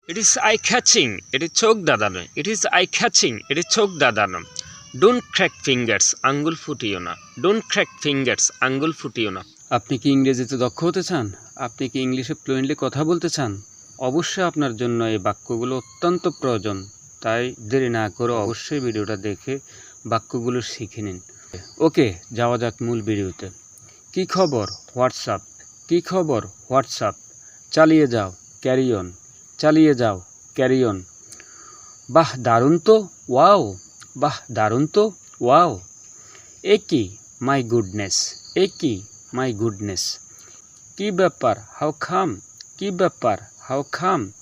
It is eye catching, এটি চোখ দাঁড়ানো। It is eye catching, এটি চোখ দাঁড়ানো। Don't crack fingers, আঙ্গুল ফুটিও না। Don't crack fingers, আঙ্গুল ফুটিও না। আপনি কি ইংরেজিতে দক্ষ হতে চান? আপনি কি ইংলিশে ফ্লুয়েন্টলি কথা বলতে চান? অবশ্যই আপনার জন্য এই বাক্যগুলো অত্যন্ত প্রয়োজন। তাই দেরি না করে অবশ্যই ভিডিওটা দেখে বাক্যগুলো শিখে নিন। ওকে, যাওয়া যাক মূল ভিডিওতে। কি খবর? হোয়াটসঅ্যাপ। কি খবর? হোয়াটসঅ্যাপ। চালিয়ে যাও, ক্যারি অন। চালিয়ে যাও, ক্যারি অন। বাহ দারুণ তো, ওয়াও। বাহ দারুণ তো, ওয়াও। এ কি, মাই গুডনেস। এ কি, মাই গুডনেস। কি ব্যাপার? হাউ খাম। কি ব্যাপার? হাউ খাম।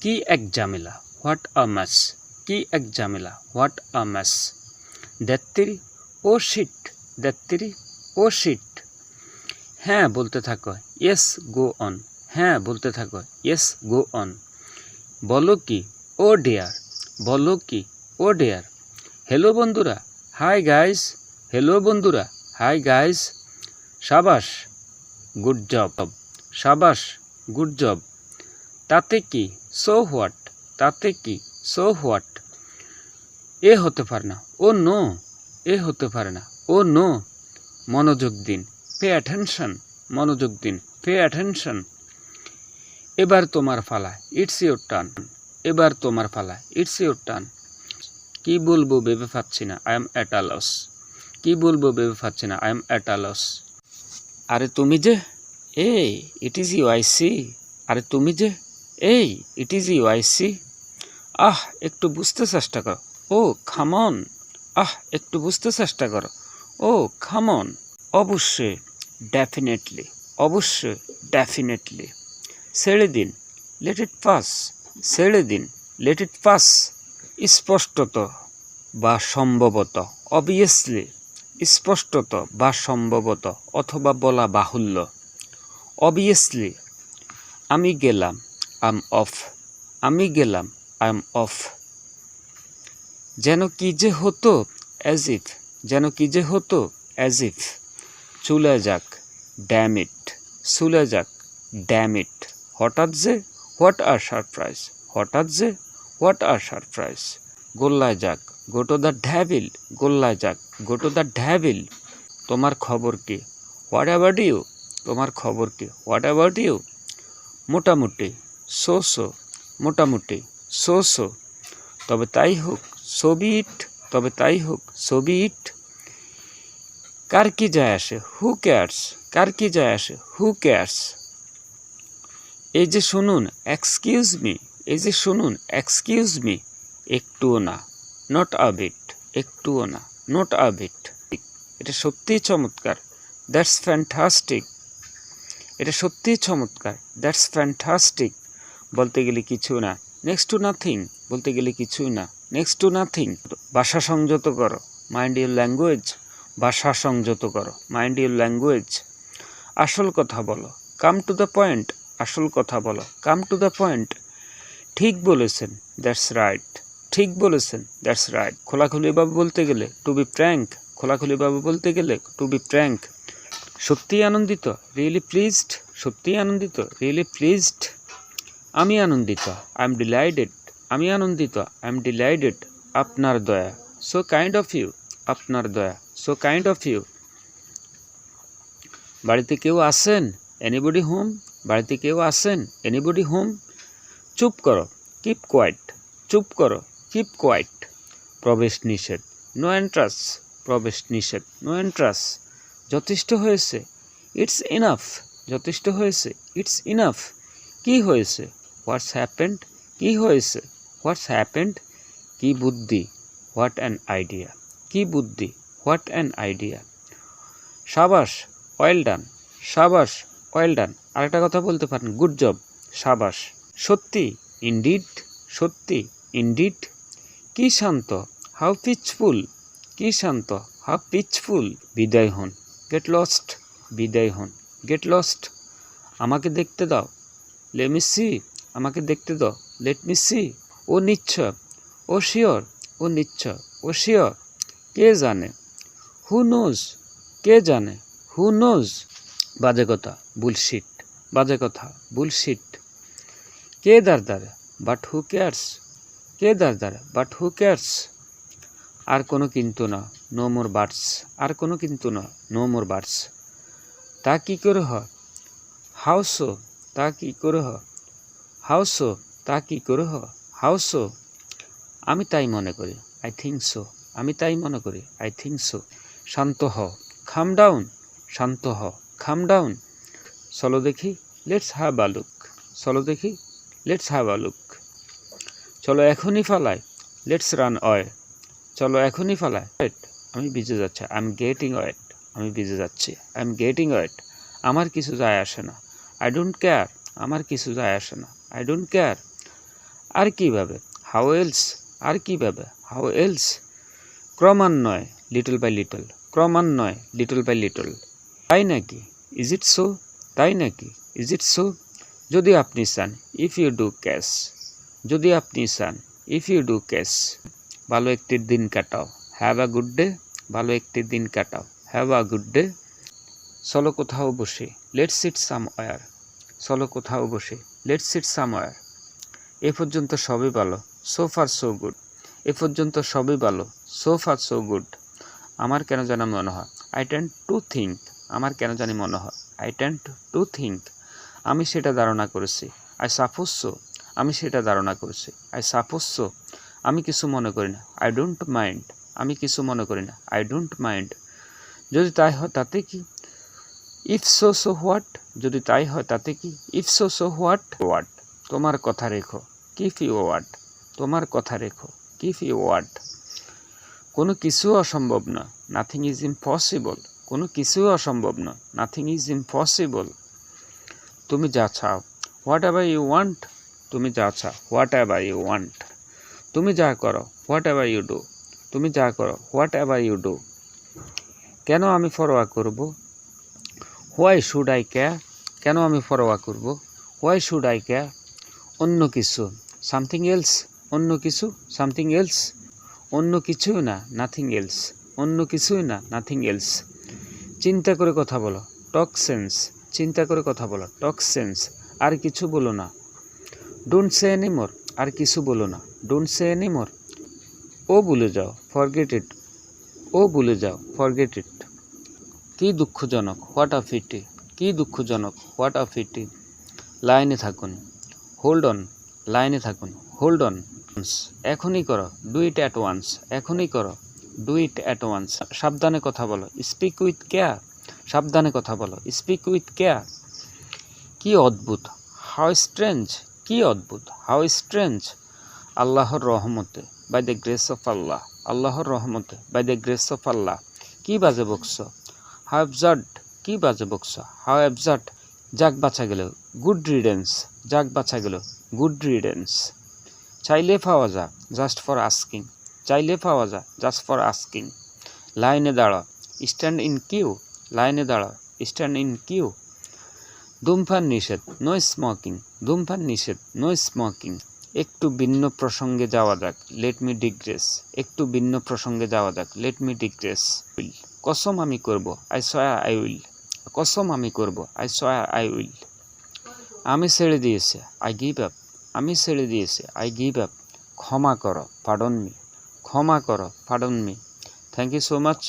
কি এক ঝামেলা? What a mess. কি এক ঝামেলা? What a mess. দেত্তিরি, ও শিট। দেত্তিরি, ও শিট। হ্যাঁ বলতে থাকো, ইয়েস গো অন। হ্যাঁ বলতে থাকো, ইয়েস গো অন। বলো কি, ও ডিয়ার। বলো কি, ও ডিয়ার। হ্যালো বন্ধুরা, হাই গাইস। হ্যালো বন্ধুরা, হাই গাইস। সাবাস, গুড জব। সাবাস, গুড জব। তাতে কি, সো হোয়াট। তাতে কি, সো হোয়াট। এ হতে পারে না, ও নো। এ হতে পারে না, ও নো। মনোযোগ দিন, পে অ্যাটেনশন। মনোযোগ দিন, পে অ্যাটেনশন। এবার তোমার পালা, ইটস ইউর টার্ন। এবার তোমার পালা, ইটস ইউর টার্ন। কি বলবো ভেবে পাচ্ছি না, I am at a loss. কি বলবো ভেবে পাচ্ছি না, I am at a loss. আরে তুমি যে, এই it is you I see. আরে তুমি যে, এই it is you I see. আহ একটু বুঝতে চেষ্টা করো, ও কাম অন। আহ একটু বুঝতে চেষ্টা করো, ও কাম অন। অবশ্যই, ডেফিনেটলি। অবশ্যই, ডেফিনেটলি। ছেড়ে দিন, লেট ইট পাস। ছেড়ে দিন, লেট ইট পাস। স্পষ্টত বা সম্ভবত, অবভিয়াসলি। স্পষ্টত বা সম্ভবত অথবা বলা বাহুল্য, অবভিয়াসলি। আমি গেলাম, আই এম অফ। আমি গেলাম, আই এম অফ। যেন কি যে হতো, অ্যাজ ইফ। যেন কি যে হতো, অ্যাজ ইফ। চলে যাক, ড্যাম ইট। চলে যাক, ড্যাম ইট। হঠাৎ যে, হোয়াট আর সারপ্রাইজ। হঠাৎ যে, হোয়াট আর সারপ্রাইজ। গোল্লায় যাক, গো টু দ্য ড্যাভিল। গোল্লায় যাক, গো টু দ্য ড্যাভিল। তোমার খবর কি, হোয়াট অ্যাবাউট ইউ। তোমার খবর কি, হোয়াট অ্যাবাউট ইউ। মোটামুটি, সো সো। মোটামুটি, সো সো। তবে তাই হোক, সো বি ইট। তবে তাই হোক, সো বি ইট। কার কি যায় আসে, হু কেয়ার্স। কার কি যায় আসে, হু কেয়ার্স। এই যে শুনুন, এক্সকিউজ মি। এই যে শুনুন, এক্সকিউজ মি। একটুও না, নট আ বিট। একটুও না, নট আ বিট। এটা সত্যিই চমৎকার, দ্যাটস ফ্যান্টাস্টিক। এটা সত্যিই চমৎকার, দ্যাটস ফ্যান্টাস্টিক। বলতে গেলে কিছু না, নেক্সট টু নাথিং। বলতে গেলে কিছুই না, নেক্সট টু নাথিং। ভাষা সংযত করো, মাইন্ড ইউর ল্যাঙ্গুয়েজ। ভাষা সংযত করো, মাইন্ড ইউর ল্যাঙ্গুয়েজ। আসল কথা বলো, কাম টু দ্য পয়েন্ট। আসল কথা বলো, কাম টু দ্য পয়েন্ট। ঠিক বলেছেন, দ্যাটস রাইট। ঠিক বলেছেন, দ্যাটস রাইট। খোলাখুলিভাবে বলতে গেলে টু বি ফ্র্যাঙ্ক। খোলাখুলিভাবে বলতে গেলে টু বি ফ্র্যাঙ্ক। সত্যিই আনন্দিত, রিয়েলি প্লিজড। সত্যিই আনন্দিত, রিয়েলি প্লিজড। আমি আনন্দিত, আই এম ডিলাইটেড। আমি আনন্দিত, আই এম ডিলাইটেড। আপনার দয়া, সো কাইন্ড অফ ইউ। আপনার দয়া, সো কাইন্ড অফ ইউ। বাড়িতে কেউ আসেন, এনিবডি হোম। বাড়িতে কেউ আসেন, এনিবডি হোম। চুপ করো, কিপ কোয়াইট। চুপ করো, কিপ কোয়াইট। প্রবেশ নিষেধ, নো এন্ট্রাস। প্রবেশ নিষেধ, নো এন্ট্রাস। যথেষ্ট হয়েছে, ইটস ইনাফ। যথেষ্ট হয়েছে, ইটস ইনাফ। কি হয়েছে, হোয়াটস হ্যাপেন্ড। কি হয়েছে, হোয়াটস হ্যাপেন্ড। কি বুদ্ধি, হোয়াট অ্যান আইডিয়া। কি বুদ্ধি, হোয়াট অ্যান আইডিয়া। সাবাস, ওয়েল ডান। সাবাস, ওয়েল ডান। আরেকটা কথা বলতে পারেন, গুড জব। সাবাস। সত্যি, ইনডিড। সত্যি, ইনডিড। কি শান্ত, হাউ পিচফুল। কি শান্ত, হাউ পিচফুল। বিদায় হন, গেট লস্ট। বিদায় হন, গেট লস্ট। আমাকে দেখতে দাও, লেট মি সি। আমাকে দেখতে দাও, লেট মি সি। ও নিশ্চয়, ও শিওর। ও নিশ্চয়, ও শিওর। কে জানে, হু নোজ। কে জানে, হু নোজ। বাজে কথা, বুলশিট। বাজে কথা, বুলশিট। কে দাঁড় দাঁড়ে, বাট হু কেয়ার্স, কে দাদার, বাট হু কেয়ার্স, আর কোনো কিন্তু না, নো মোর বার্ডস, আর কোনো কিন্তু না, নো মোর বার্ডস। তা কি করে হয়, হাউ সো, তা কি করে হয়, হাউ সো, তা কি করে হয়, হাউ সো, আমি তাই মনে করি, আই থিঙ্ক সো, আমি তাই মনে করি, আই থিঙ্ক সো। শান্ত হও, খাম ডাউন, শান্ত হও, খাম ডাউন। চলো দেখি, লেটস হ্যাভ আ লুক, চলো দেখি, লেটস হ্যাভ আ লুক। চলো এখনই ফালাই, লেটস রান অয়ে, চলো এখনই ফালাই। আমি ভিজে যাচ্ছি, আই এম গেটিং ওয়েট, আমি ভিজে যাচ্ছি, আই এম গেটিং ওয়েট। আমার কিছু যায় আসে না, আই ডোন্ট কেয়ার, আমার কিছু যায় আসে না, আই ডোন্ট কেয়ার। আর কীভাবে, হাউ এলস, আর কীভাবে, হাউ এলস। ক্রমান্বয়ে, লিটল বাই লিটল, ক্রমান্বয়ে, লিটল বাই লিটল। তাই নাকি, ইজ ইট সো, তাই নাকি, ইজ ইট সো। যদি আপনি চান, ইফ ইউ ডু ক্যাশ, যদি আপনি চান, ইফ ইউ ডু ক্যাশ। ভালো একটি দিন কাটাও, হ্যাভ আ গুড ডে, ভালো একটি দিন কাটাও, হ্যাভ আ গুড ডে। চলো কোথাও বসে, লেটস সিট সামওয়্যার, চলো কোথাও বসে, লেটস সিট সামওয়্যার। এ পর্যন্ত সবই ভালো, সো ফার সো গুড, এ পর্যন্ত সবই ভালো, সো ফার সো গুড। আমার কেন যেন মনে হয়, আই টেন্ড টু থিঙ্ক, আমার কেন জানি মনে হয়, আই টেন্ড টু থিঙ্ক। আমি সেটা ধারণা করেছি, আই সাপোজ সো, আমি সেটা ধারণা করেছি, আই সাপোজ সো। আমি কিছু মনে করি না, আই ডোন্ট মাইন্ড, আমি কিছু মনে করি না, আই ডোন্ট মাইন্ড। যদি তাই হয় তাতে কি, ইফ সো সো হোয়াট, যদি তাই হয় তাতে কি, if so so what, what. তোমার কথা রেখো, কিপ ইউ ওয়ার্ড, তোমার কথা রেখো, কিপ ইউ ওয়ার্ড। কোনো কিছু অসম্ভব না, নাথিং ইজ ইম্পসিবল, কোনো কিছু অসম্ভব না, নাথিং ইজ ইম্পসিবল। তুমি যা চাও, হোয়াট এভার ইউ ওয়ান্ট, তুমি যা চাও, হোয়াট এভার ইউ ওয়ান্ট। তুমি যা করো, হোয়াট এভার ইউ ডু, তুমি যা করো, হোয়াট এভার ইউ ডু। কেন আমি পরোয়া করব, হোয়াই শুড আই কেয়ার, কেন আমি পরোয়া করব, হোয়াই শুড আই কেয়ার। অন্য কিছু, সামথিং এলস, অন্য কিছু, সামথিং এলস। অন্য কিছুই না, নাথিং এলস, অন্য কিছুই না, নাথিং এলস। চিন্তা করে কথা বলো, টক সেন্স, চিন্তা করে কথা বলো, টক সেন্স। আর কিছু বলো না, ডোন্ট সে এনিমোর, আর কিছু বলো না, ডোন্ট সে এনিমোর। ও ভুলে যাও, ফরগেট ইট, ও ভুলে যাও, ফরগেট ইট। কী দুঃখজনক, হোয়াট আ পিটি, কী দুঃখজনক, হোয়াট আ পিটি। লাইনে থাকুন, হোল্ড অন, লাইনে থাকুন, হোল্ড অন। এখনই করো, ডু ইট অ্যাট ওয়ান্স, এখনই করো, ডু ইট অ্যাট ওয়ান্স। সাবধানে কথা বলো, স্পিক উইথ কেয়ার, সাবধানে কথা বলো, স্পিক উইথ কেয়ার। কি অদ্ভুত, হাউ স্ট্রেঞ্জ, কি অদ্ভুত, হাউ স্ট্রেঞ্জ। আল্লাহর রহমতে, বাই দ্য গ্রেস অফ আল্লাহ, আল্লাহর রহমতে, বাই দ্য গ্রেস অফ আল্লাহ। কি বাজে বকছ, হাউ অ্যাবসার্ড, কি বাজে বকছ, হাউ অ্যাবসার্ড। যাক বাঁচা গেল, গুড রিডেন্স, যাক বাঁচা গেল, গুড রিডেন্স। চাইলে পাওয়া যা, জাস্ট ফর আস্কিং, চাইলে পাওয়া যা, জাস্ট ফর আস্কিং। লাইনে দাঁড়াও, স্ট্যান্ড ইন কিউ, লাইনে দাঁড়াও, স্ট্যান্ড ইন কিউ। ধূমপান নিষেধ, নো স্মোকিং, ধূমপান নিষেধ, নো স্মোকিং। একটু ভিন্ন প্রসঙ্গে যাওয়া যাক, লেট মি ডিগ্রেস, একটু ভিন্ন প্রসঙ্গে যাওয়া যাক, লেট মি ডিগ্রেস। কসম আমি করব, আই সোয়ার আই উইল, কসম আমি করব, আই সোয়ার আই উইল। আমি ছেড়ে দিয়েছি, আই গিভ আপ, আমি ছেড়ে দিয়েছি, আই গিভ আপ। ক্ষমা করো, পার্ডন মি, ক্ষমা করো, pardon me. Thank you so much.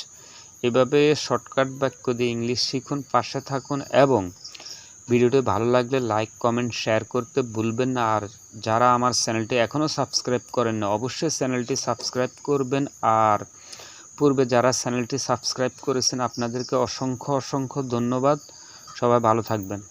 এভাবে শর্টকাট বাক্য দিয়ে ইংলিশ শিখুন, পাশে থাকুন এবং ভিডিওটি ভালো লাগলে লাইক কমেন্ট শেয়ার করতে ভুলবেন না। আর যারা আমার চ্যানেলটি এখনও সাবস্ক্রাইব করেন না, অবশ্যই চ্যানেলটি সাবস্ক্রাইব করবেন। আর পূর্বে যারা চ্যানেলটি সাবস্ক্রাইব করেছেন আপনাদেরকে অসংখ্য অসংখ্য ধন্যবাদ। সবাই ভালো থাকবেন।